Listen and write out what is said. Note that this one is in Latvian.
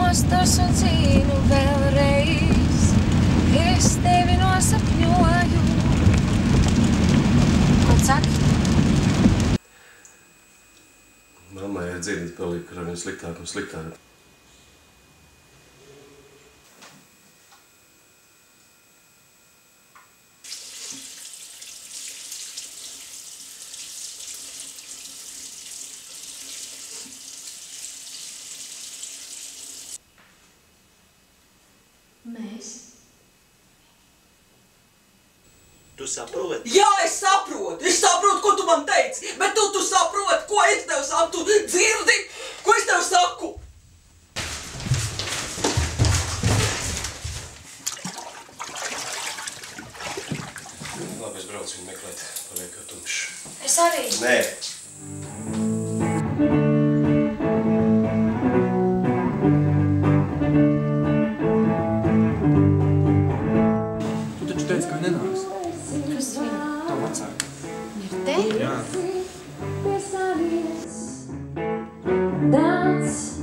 mostos un zinu vēlreiz, es tevi nosapņoju. Ko saki? Mammai ar dzirdīt palika, ar vien sliktāk un sliktāk. Mēs? Tu saproti? Jā, es saprotu, ko tu man teici, bet tu saproti, ko es tev saku, tu dzirdi, ko es tev saku. Labi, es braucu viņu meklēt, paliek jau tumšs. Es arī. Nē. Tu taču teici, ka nenāks. Kas viņa? Tavu vecāku. Ir te? Jā. Dance.